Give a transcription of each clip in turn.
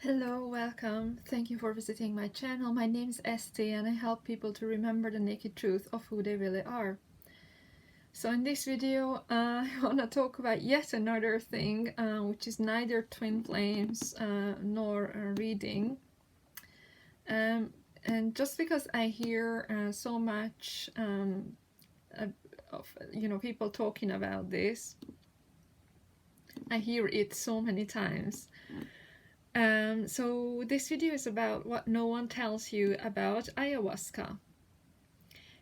Hello, welcome. Thank you for visiting my channel. My name is Esti and I help people to remember the naked truth of who they really are. So in this video I want to talk about yet another thing which is neither twin flames nor reading. And just because I hear so much of people talking about this, I hear it so many times. So this video is about what no one tells you about ayahuasca.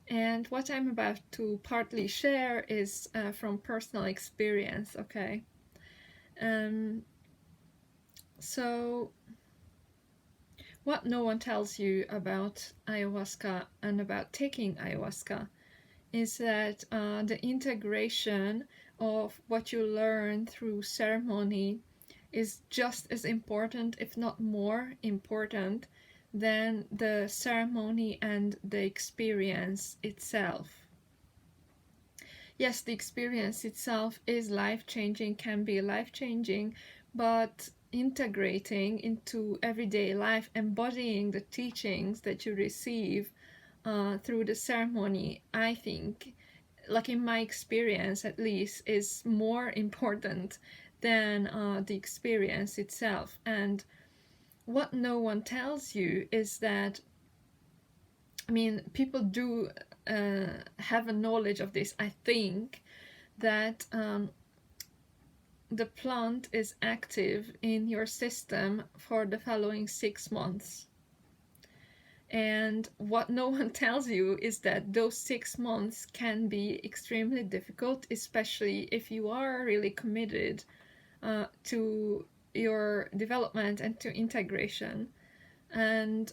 And what I'm about to partly share is from personal experience, okay? So what no one tells you about ayahuasca and about taking ayahuasca is that the integration of what you learn through ceremony is just as important, if not more important, than the ceremony and the experience itself. Yes, the experience itself is life-changing, can be life-changing, but integrating into everyday life, embodying the teachings that you receive through the ceremony, I think, like in my experience at least, is more important than the experience itself. And what no one tells you is that, I mean, people do have a knowledge of this, I think, that the plant is active in your system for the following 6 months. And what no one tells you is that those 6 months can be extremely difficult, especially if you are really committed to your development and to integration. And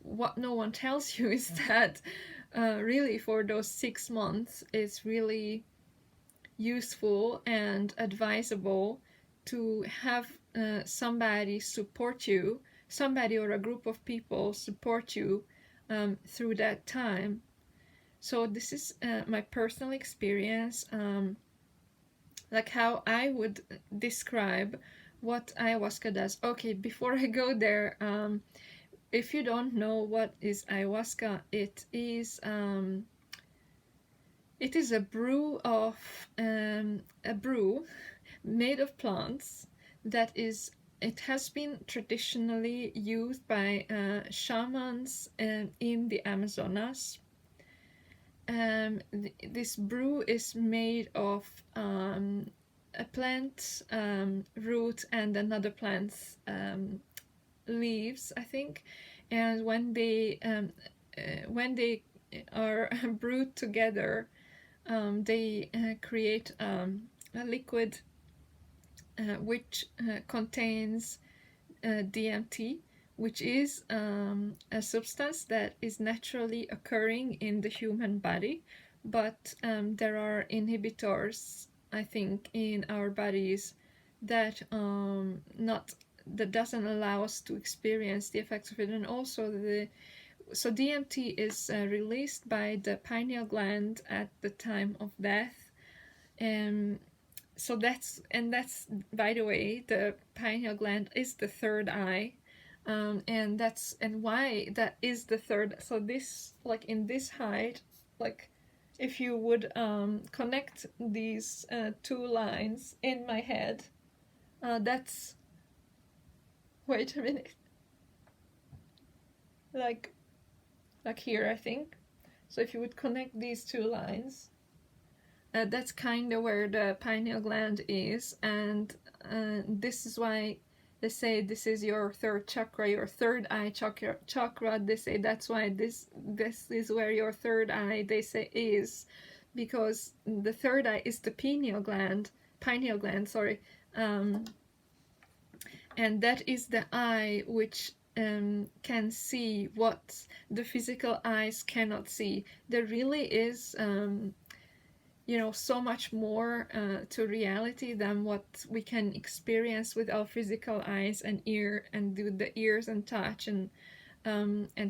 what no one tells you is that really for those 6 months it's really useful and advisable to have somebody support you, somebody or a group of people support you through that time. So this is my personal experience, like how I would describe what ayahuasca does. Okay, before I go there, if you don't know what is ayahuasca, it is a brew of a brew made of plants that is. It has been traditionally used by shamans in the Amazonas. This brew is made of a plant root and another plant's leaves, I think. And when they are brewed together, they create a liquid which contains DMT, which is a substance that is naturally occurring in the human body, but there are inhibitors, I think, in our bodies that that doesn't allow us to experience the effects of it. And also so DMT is released by the pineal gland at the time of death. So that's by the way, the pineal gland is the third eye, and why that is the third. So this, like in this height, like if you would connect these two lines in my head, that's, wait a minute, like here, I think. So if you would connect these two lines, that's kind of where the pineal gland is, and this is why they say this is your third chakra, your third eye chakra. They say that's why this is where your third eye, they say, is, because the third eye is the pineal gland, sorry, and that is the eye which can see what the physical eyes cannot see. There really is so much more to reality than what we can experience with our physical eyes and ear, and do the ears and touch and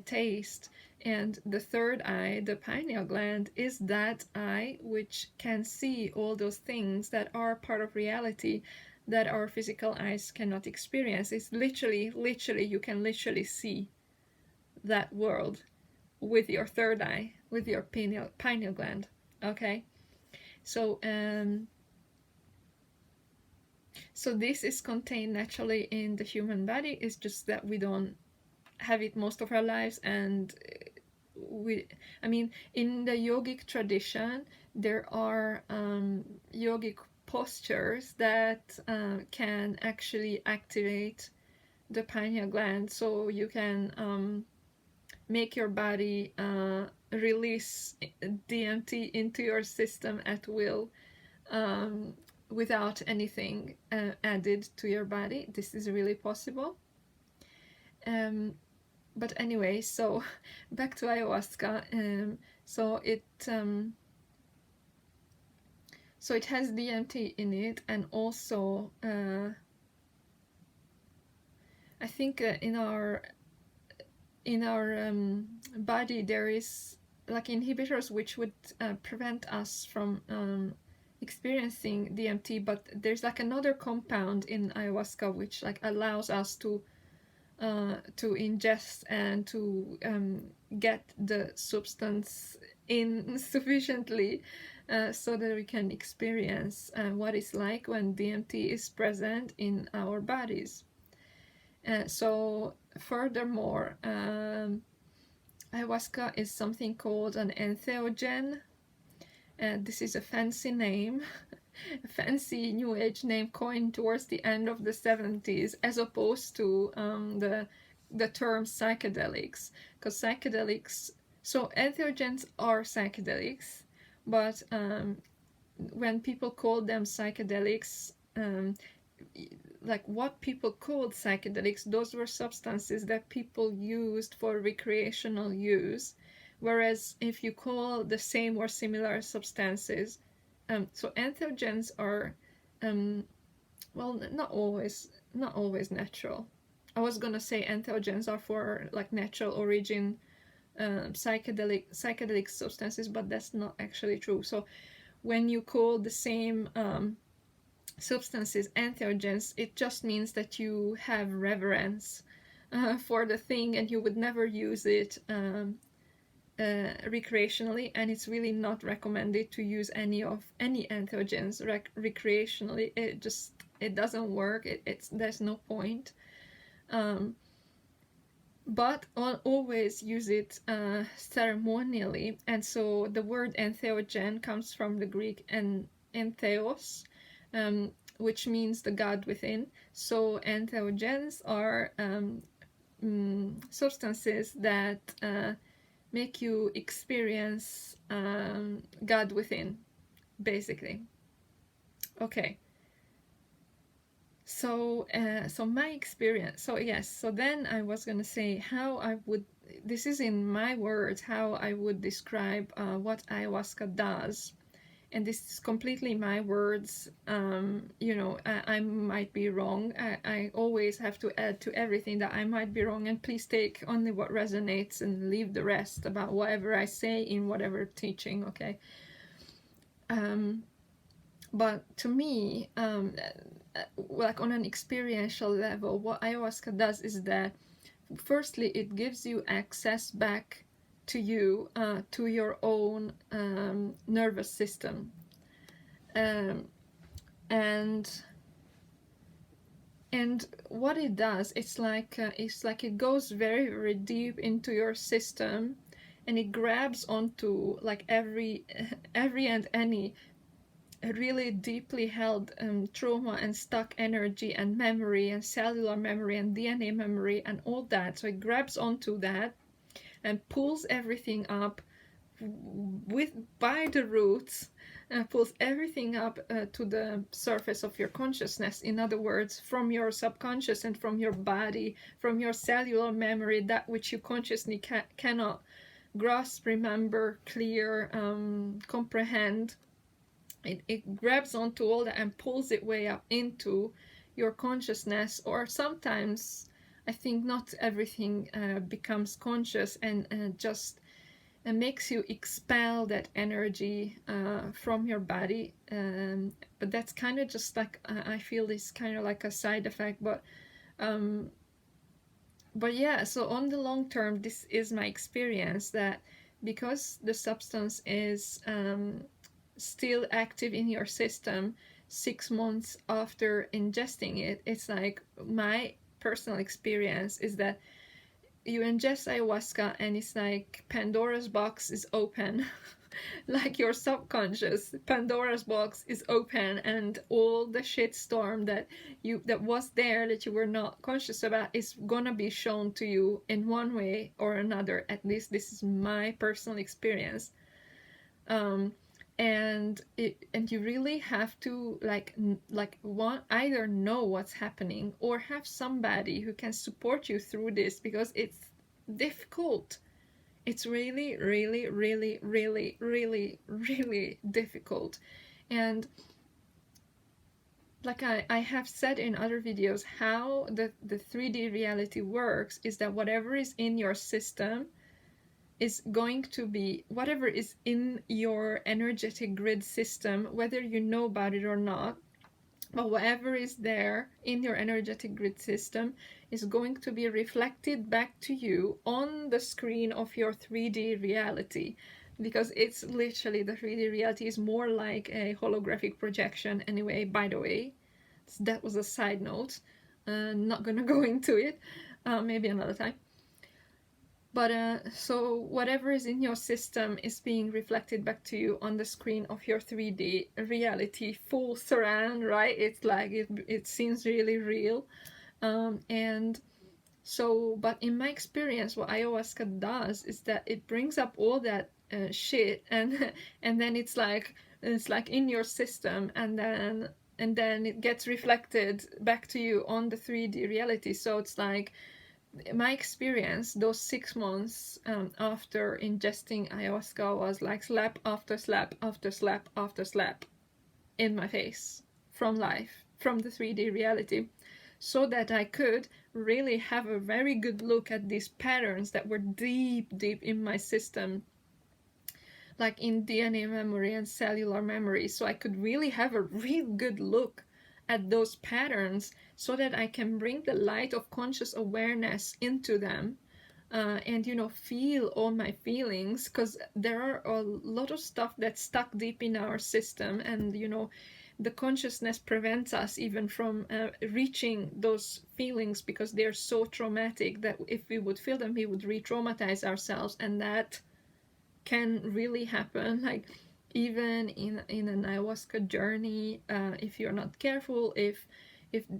taste. And the third eye, the pineal gland, is that eye which can see all those things that are part of reality, that our physical eyes cannot experience. It's literally, you can literally see that world with your third eye, with your pineal gland. Okay, so so this is contained naturally in the human body. It's just that we don't have it most of our lives, and I mean, in the yogic tradition, there are yogic postures that can actually activate the pineal gland, so you can make your body release DMT into your system at will, without anything added to your body. This is really possible. But anyway, so back to ayahuasca. So it has DMT in it, and also I think in our body there is like inhibitors which would prevent us from experiencing DMT, but there's like another compound in ayahuasca which like allows us to ingest and to get the substance in sufficiently so that we can experience what it's like when DMT is present in our bodies. So furthermore, ayahuasca is something called an entheogen. This is a fancy name, a fancy new age name coined towards the end of the 70s, as opposed to the term psychedelics, because psychedelics, so entheogens are psychedelics, but when people call them psychedelics, like what people called psychedelics, those were substances that people used for recreational use, whereas if you call the same or similar substances, so entheogens are well, not always natural. I was gonna say entheogens are for like natural origin psychedelic substances, but that's not actually true. So when you call the same substances entheogens, it just means that you have reverence for the thing, and you would never use it recreationally, and it's really not recommended to use any entheogens recreationally. It doesn't work. There's no point. But I'll always use it ceremonially, and so the word entheogen comes from the Greek entheos, which means the God within. So entheogens are substances that make you experience God within, basically. Okay. So my experience. So yes. So then I was gonna say how I would. This is in my words how I would describe what ayahuasca does. And this is completely my words. You know, I might be wrong. I always have to add to everything that I might be wrong, and please take only what resonates and leave the rest about whatever I say in whatever teaching, okay? But to me, like on an experiential level, what ayahuasca does is that firstly, it gives you access back to you, to your own nervous system, and what it does, it's like it goes very, very deep into your system, and it grabs onto like every and any really deeply held trauma and stuck energy and memory and cellular memory and DNA memory and all that. So it grabs onto that and pulls everything up by the roots, pulls everything up to the surface of your consciousness. In other words, from your subconscious and from your body, from your cellular memory, that which you consciously cannot grasp, remember, clear, comprehend. It grabs onto all that and pulls it way up into your consciousness. Or sometimes I think not everything becomes conscious, and just and makes you expel that energy from your body. But that's kind of just like, I feel it's kind of like a side effect, um, but yeah, so on the long term, this is my experience, that because the substance is still active in your system 6 months after ingesting it, it's like, my personal experience is that you ingest ayahuasca and it's like Pandora's box is open. Like your subconscious Pandora's box is open, and all the shit storm that was there that you were not conscious about is gonna be shown to you in one way or another. At least this is my personal experience. And you really have to either know what's happening or have somebody who can support you through this, because it's difficult. It's really, really, really, really, really, really difficult. And like I have said in other videos, how the 3D reality works is that whatever is in your system is going to be, whatever is in your energetic grid system, whether you know about it or not, but whatever is there in your energetic grid system is going to be reflected back to you on the screen of your 3D reality. Because it's literally, the 3D reality is more like a holographic projection anyway, by the way. So that was a side note. Not gonna go into it, maybe another time. But so whatever is in your system is being reflected back to you on the screen of your 3D reality, full surround, right? It's like it seems really real. And so, but in my experience, what ayahuasca does is that it brings up all that shit, and and then it's like in your system, and then it gets reflected back to you on the 3D reality. So it's like, my experience, those 6 months after ingesting ayahuasca, was like slap after slap after slap after slap in my face from life, from the 3D reality, so that I could really have a very good look at these patterns that were deep, deep in my system, like in DNA memory and cellular memory. So I could really have a real good look at those patterns, so that I can bring the light of conscious awareness into them, and feel all my feelings, because there are a lot of stuff that's stuck deep in our system, and the consciousness prevents us even from reaching those feelings, because they're so traumatic that if we would feel them, we would re-traumatize ourselves, and that can really happen. Like, even in an ayahuasca journey, if you're not careful, if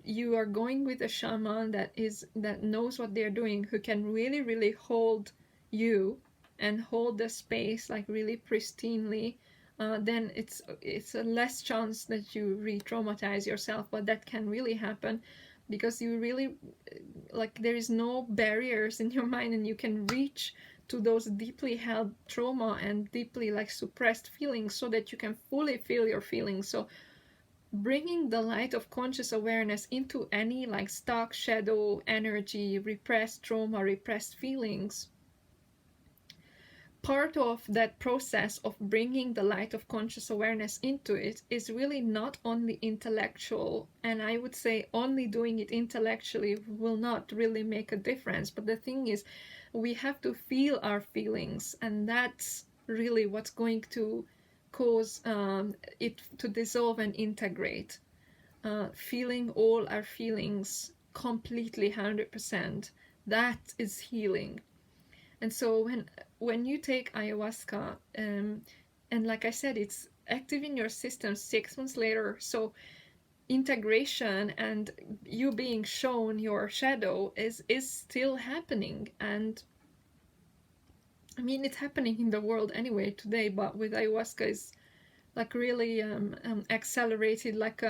you are going with a shaman that knows what they're doing, who can really, really hold you and hold the space like really pristinely, then it's a less chance that you re-traumatize yourself. But that can really happen, because you really, like, there is no barriers in your mind, and you can reach to those deeply held trauma and deeply like suppressed feelings, so that you can fully feel your feelings. So bringing the light of conscious awareness into any like stuck shadow energy, repressed trauma, repressed feelings, part of that process of bringing the light of conscious awareness into it is really not only intellectual, and I would say only doing it intellectually will not really make a difference. But the thing is, we have to feel our feelings, and that's really what's going to cause it to dissolve and integrate. Feeling all our feelings completely, 100%, that is healing. And so when you take ayahuasca, and like I said, it's active in your system 6 months later, so integration and you being shown your shadow is still happening. And I mean, it's happening in the world anyway today, but with ayahuasca is like really accelerated, like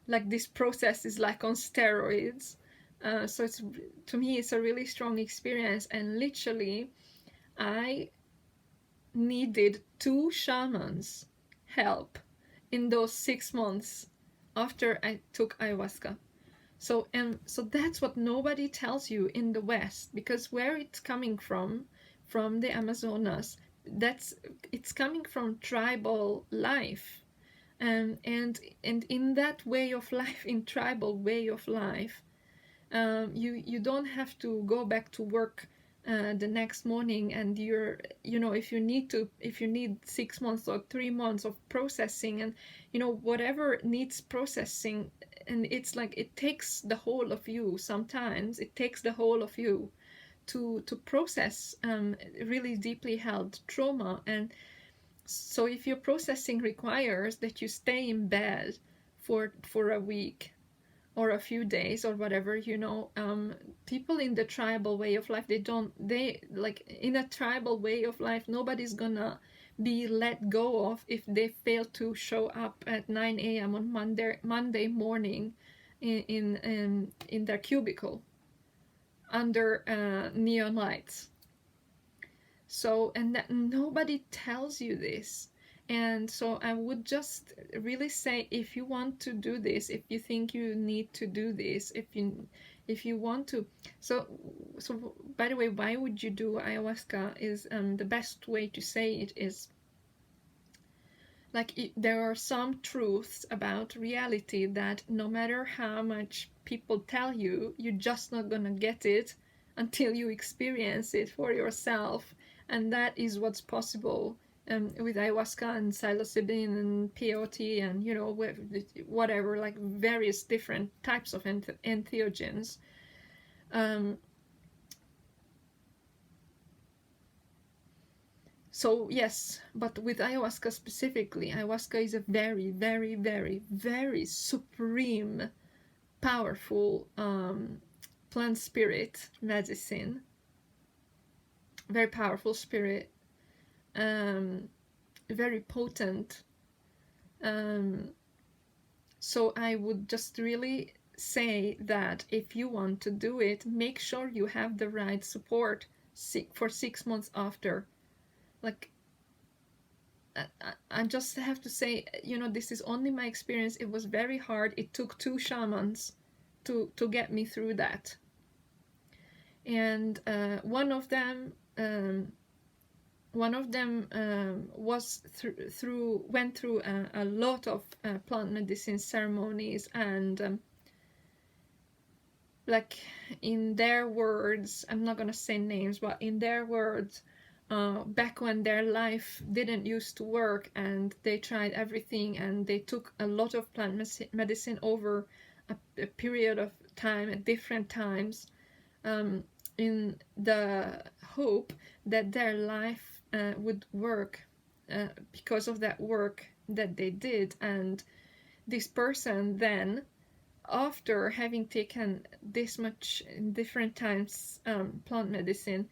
like this process is like on steroids. So it's, to me, it's a really strong experience. And literally, I needed 2 shamans help in those 6 months after I took ayahuasca. So that's what nobody tells you in the West, because where it's coming from, from the Amazonas. It's coming from tribal life, and in that way of life, in tribal way of life, you don't have to go back to work the next morning, and if you need 6 months or 3 months of processing, and whatever needs processing, and it's like it takes the whole of you. Sometimes it takes the whole of you to process really deeply held trauma. And so if your processing requires that you stay in bed for a week or a few days or whatever, people in the tribal way of life, they like, in a tribal way of life, nobody's gonna be let go of if they fail to show up at 9 a.m. on Monday morning in their cubicle under neon lights. So, and that nobody tells you this. And so I would just really say, if you want to do this, if you think you need to do this, if you want to, so by the way, why would you do ayahuasca is the best way to say it is like, there are some truths about reality that no matter how much people tell you, you're just not gonna get it until you experience it for yourself. And that is what's possible with ayahuasca and psilocybin and peyote and whatever, like various different types of entheogens. So yes, but with ayahuasca specifically, ayahuasca is a very, very, very, very supreme, powerful plant spirit medicine. Very powerful spirit, very potent. So I would just really say that if you want to do it, make sure you have the right support for 6 months after. Like, I just have to say, this is only my experience. It was very hard. It took 2 shamans to get me through that. And one of them went through a lot of plant medicine ceremonies, and like, in their words, I'm not gonna say names, but in their words, back when their life didn't used to work and they tried everything and they took a lot of plant medicine over a period of time at different times, in the hope that their life would work because of that work that they did. And this person then, after having taken this much in different times plant medicine,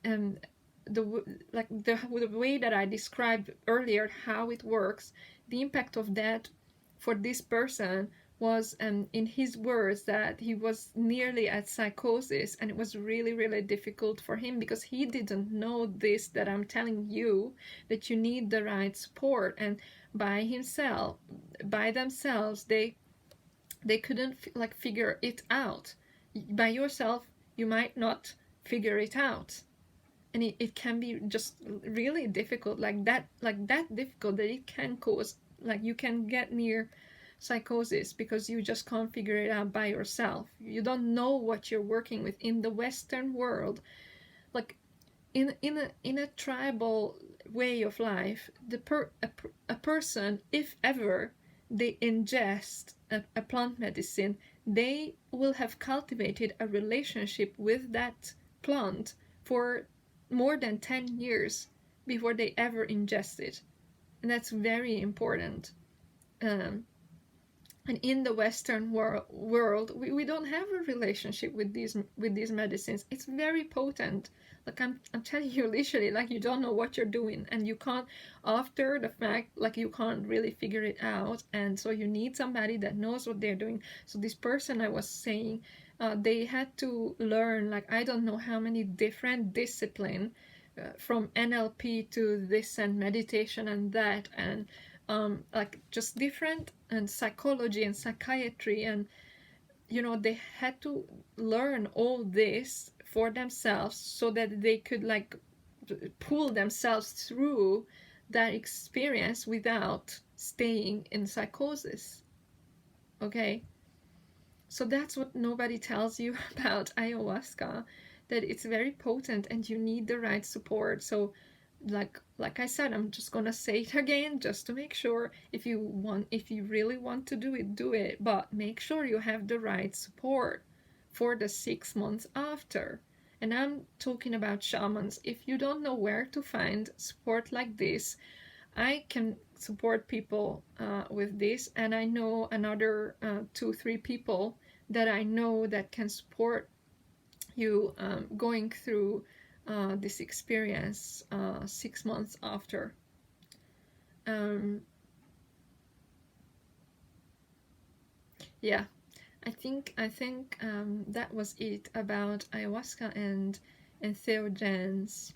and the way that I described earlier how it works, the impact of that for this person was, in his words, that he was nearly at psychosis, and it was really, really difficult for him because he didn't know this, that I'm telling you, that you need the right support. And by themselves, they couldn't figure it out. By yourself, you might not figure it out, and it can be just really difficult, like that difficult that it can cause, like, you can get near psychosis because you just can't figure it out by yourself. You don't know what you're working with. In the Western world, like, in a tribal way of life, a person, if ever they ingest a plant medicine, they will have cultivated a relationship with that plant for more than 10 years before they ever ingest it. And that's very important. And in the Western world, we don't have a relationship with these medicines. It's very potent. Like, I'm telling you, literally, like, you don't know what you're doing, and you can't, after the fact, like, you can't really figure it out. And so you need somebody that knows what they're doing. So this person I was saying, they had to learn, like, I don't know how many different disciplines, from NLP to this and meditation and that, and like, just different, and psychology and psychiatry, and they had to learn all this for themselves so that they could, like, pull themselves through that experience without staying in psychosis. Okay, so that's what nobody tells you about ayahuasca, that it's very potent and you need the right support. So like I said, I'm just gonna say it again just to make sure, if you really want to do it, but make sure you have the right support for the 6 months after. And I'm talking about shamans. If you don't know where to find support like this, I can support people with this, and I know another 2-3 people that I know that can support you going through this experience 6 months after. Yeah, I think that was it about ayahuasca and entheogens.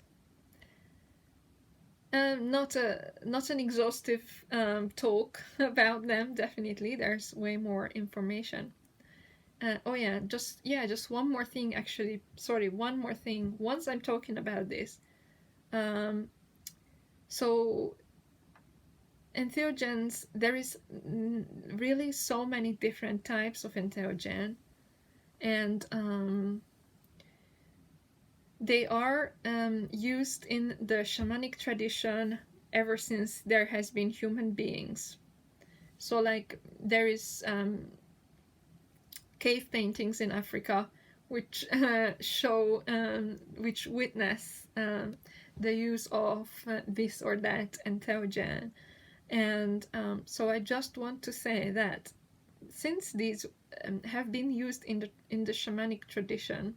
Not an exhaustive talk about them. Definitely, there's way more information. Oh yeah, just one more thing. Actually, sorry, one more thing. Once I'm talking about this, so entheogens, there is really so many different types of entheogen, and they are used in the shamanic tradition ever since there has been human beings. So like there is cave paintings in Africa which show, which witness the use of this or that entheogen. And so I just want to say that since these have been used in the shamanic tradition,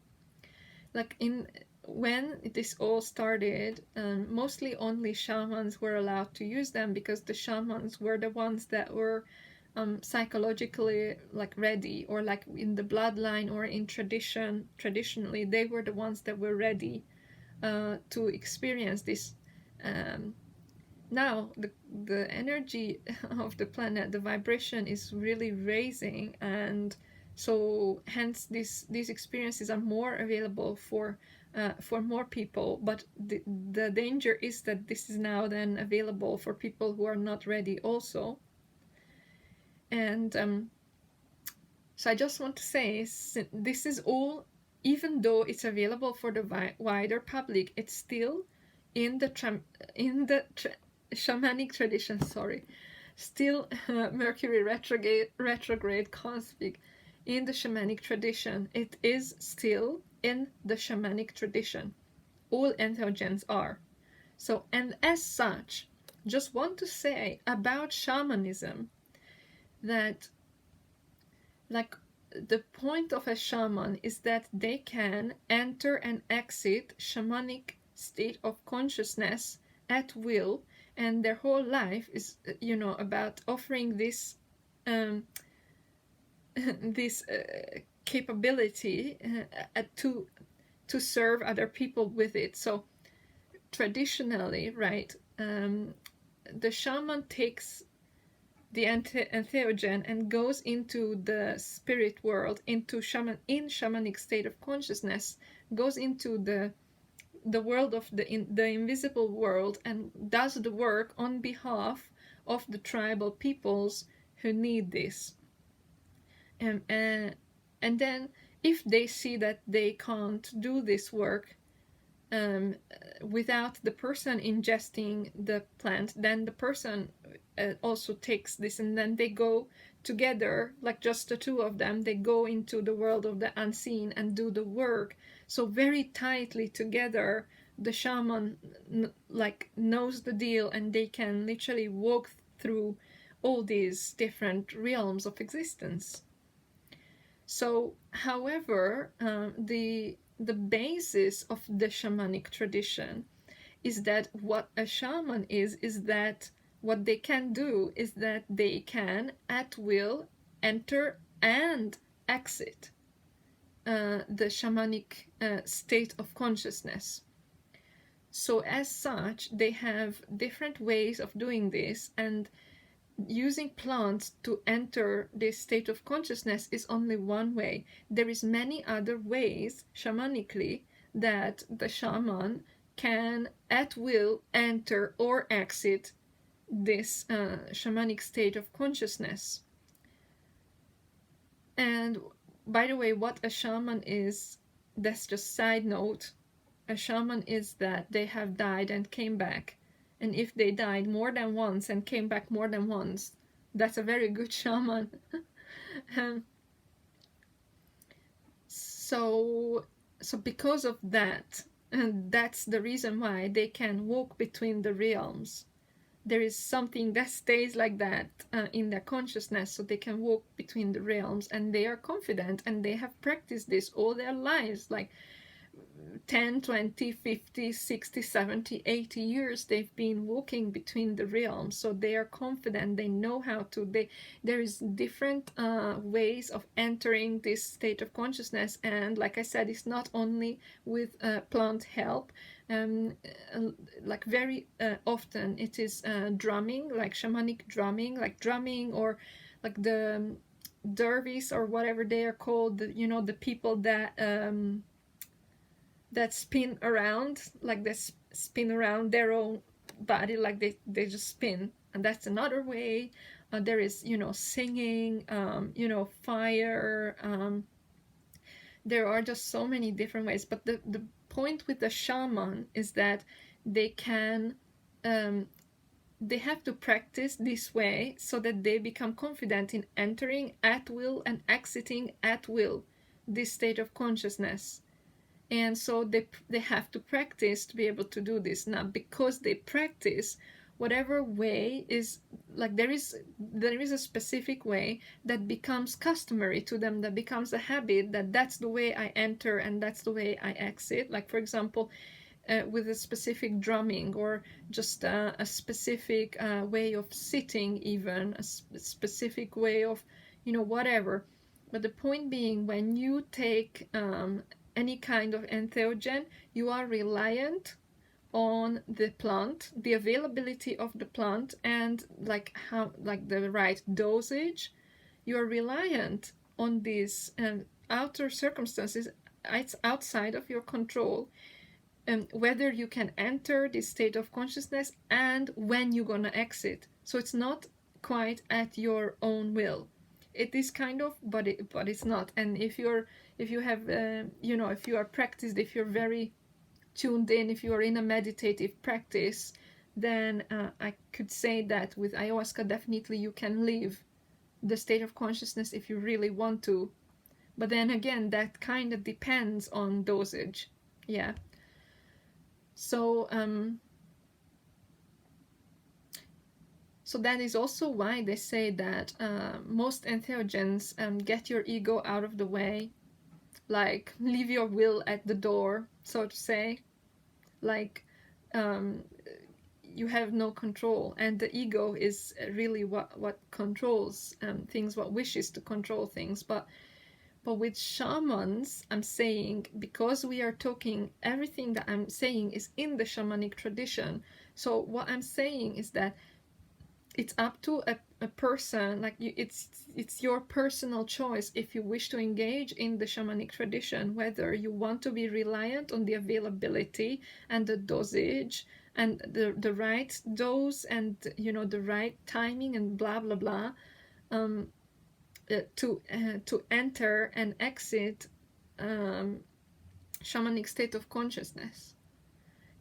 like when this all started, mostly only shamans were allowed to use them, because the shamans were the ones that were psychologically like ready, or like in the bloodline or in traditionally they were the ones that were ready to experience this. Now the energy of the planet, the vibration is really raising, and so hence these experiences are more available for more people. But the danger is that this is now then available for people who are not ready also. And so I just want to say, this is all, even though it's available for the wider public, it's still in the shamanic tradition, still Mercury retrograde cosmic in the shamanic tradition. It is still in the shamanic tradition. All entheogens are. So, and as such, just want to say about shamanism that, like, the point of a shaman is that they can enter and exit shamanic state of consciousness at will, and their whole life is, about offering this this capability to serve other people with it. So traditionally, right, the shaman takes the entheogen and goes into the spirit world, into shamanic state of consciousness, goes into the world of the invisible world, and does the work on behalf of the tribal peoples who need this. And then if they see that they can't do this work without the person ingesting the plant, then the person also takes this, and then they go together, like just the two of them, they go into the world of the unseen and do the work. So very tightly together, the shaman knows the deal, and they can literally walk through all these different realms of existence. So, however, the basis of the shamanic tradition is that what a shaman is that what they can do is that they can at will enter and exit the shamanic state of consciousness. So as such, they have different ways of doing this, and using plants to enter this state of consciousness is only one way. There is many other ways shamanically that the shaman can at will enter or exit this shamanic state of consciousness. And by the way, what a shaman is, that's just side note. A shaman is that they have died and came back. And if they died more than once and came back more than once, that's a very good shaman. So because of that, and that's the reason why they can walk between the realms. There is something that stays like that in their consciousness, so they can walk between the realms, and they are confident, and they have practiced this all their lives, like 10, 20, 50, 60, 70, 80 years they've been walking between the realms, so they are confident, they know how to, there is different ways of entering this state of consciousness. And like I said, it's not only with plant help. Like very often it is drumming, like shamanic drumming, or like the dervish or whatever they are called, the people that spin around, like they spin around their own body, like they just spin. And that's another way. There is singing, fire. There are just so many different ways, but the point with the shaman is that they can they have to practice this way so that they become confident in entering at will and exiting at will this state of consciousness. And so they have to practice to be able to do this. Now, because they practice, whatever way is, like there is a specific way that becomes customary to them, that becomes a habit, that's the way I enter and that's the way I exit. Like, for example, with a specific drumming, or just a specific way of sitting, even a specific way of whatever. But the point being, when you take any kind of entheogen, you are reliant on the plant, the availability of the plant, and like the right dosage. You are reliant on these outer circumstances. It's outside of your control, whether you can enter this state of consciousness and when you're gonna exit. So it's not quite at your own will. It is kind of, but it's not. And if you have if you are practiced, if you're very tuned in, if you are in a meditative practice, then I could say that with ayahuasca definitely you can leave the state of consciousness if you really want to. But then again, that kind of depends on dosage. Yeah. So so that is also why they say that most entheogens get your ego out of the way, like leave your will at the door, so to say. Like you have no control, and the ego is really what controls things, what wishes to control things. But with shamans, I'm saying, because we are talking, everything that I'm saying is in the shamanic tradition. So what I'm saying is that it's up to a person, like it's your personal choice if you wish to engage in the shamanic tradition, whether you want to be reliant on the availability and the dosage and the right dose and the right timing and blah blah blah, to enter and exit shamanic state of consciousness.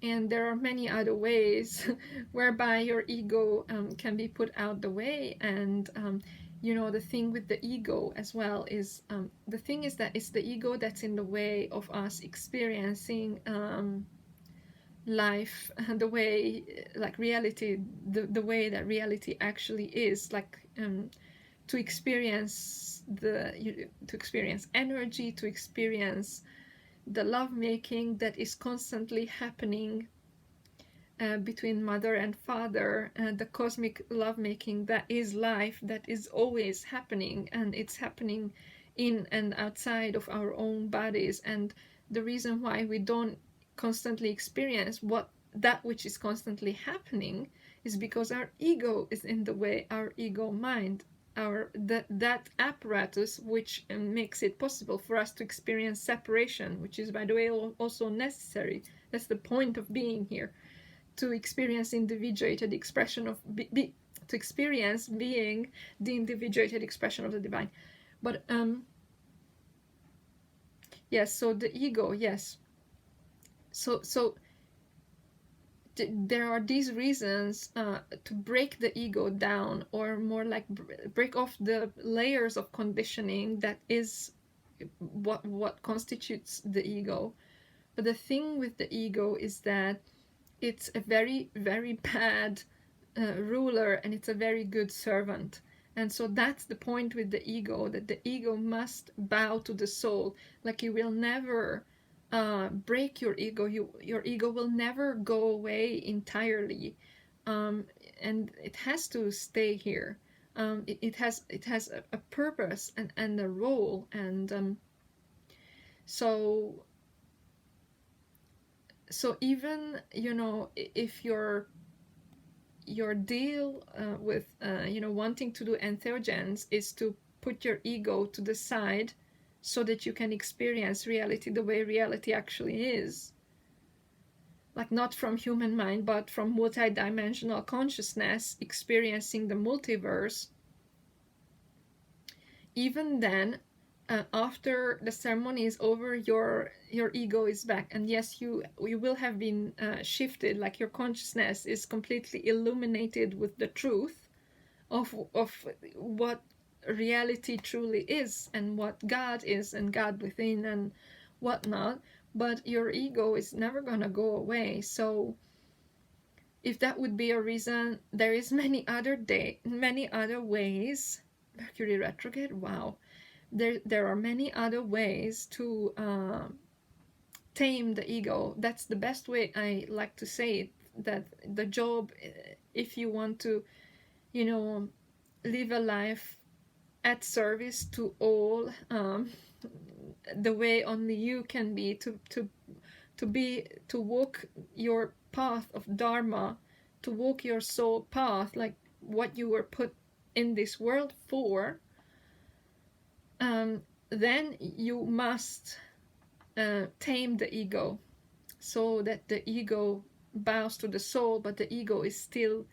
And there are many other ways whereby your ego can be put out the way. And the thing with the ego as well is, the thing is that it's the ego that's in the way of us experiencing life the way, like reality, the way that reality actually is, like to experience energy, to experience the lovemaking that is constantly happening between mother and father, the cosmic lovemaking that is life, that is always happening, and it's happening in and outside of our own bodies. And the reason why we don't constantly experience that which is constantly happening is because our ego is in the way, our ego mind. that apparatus which makes it possible for us to experience separation, which is, by the way, also necessary. That's the point of being here, to experience individuated expression of to experience being the individuated expression of the divine. But yes, so the ego, yes. So there are these reasons to break the ego down, or more like break off the layers of conditioning that is what constitutes the ego. But the thing with the ego is that it's a very, very bad ruler, and it's a very good servant. And so that's the point with the ego, that the ego must bow to the soul. Like, you will never break your ego. Your ego will never go away entirely, and it has to stay here. It has a purpose and a role, and so even, if your deal with wanting to do entheogens is to put your ego to the side so that you can experience reality the way reality actually is, like not from human mind but from multidimensional consciousness experiencing the multiverse, even then, after the ceremony is over, your ego is back, and yes, you will have been shifted, like your consciousness is completely illuminated with the truth of what reality truly is, and what God is, and God within, and whatnot. But your ego is never gonna go away. So if that would be a reason, there is many other ways. Mercury retrograde, wow. There are many other ways to tame the ego. That's the best way I like to say it, that the job, if you want to, live a life at service to all, the way only you can be, to walk your path of dharma, to walk your soul path, like what you were put in this world for, then you must tame the ego, so that the ego bows to the soul. But the ego is still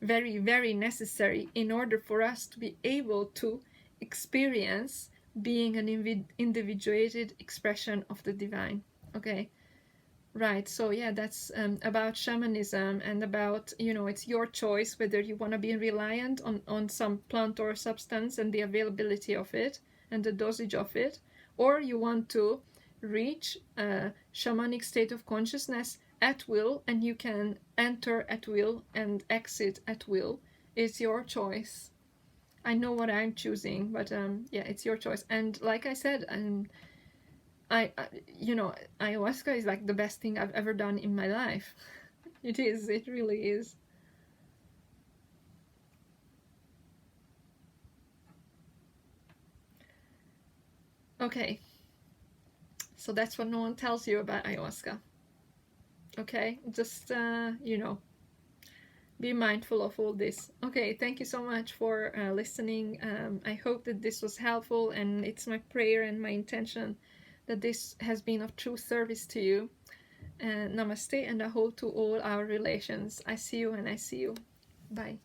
very, very necessary in order for us to be able to experience being an individuated expression of the divine. Okay, right. So yeah, that's about shamanism, and about, it's your choice whether you want to be reliant on some plant or substance and the availability of it and the dosage of it, or you want to reach a shamanic state of consciousness at will, and you can enter at will and exit at will. It's your choice. I know what I'm choosing, but yeah, it's your choice. And like I said, ayahuasca is like the best thing I've ever done in my life. It is. It really is. Okay. So that's what no one tells you about ayahuasca. Okay, just be mindful of all this. Okay, thank you so much for listening. I hope that this was helpful, and it's my prayer and my intention that this has been of true service to you. Namaste, and aho to all our relations. I see you and I see you. Bye.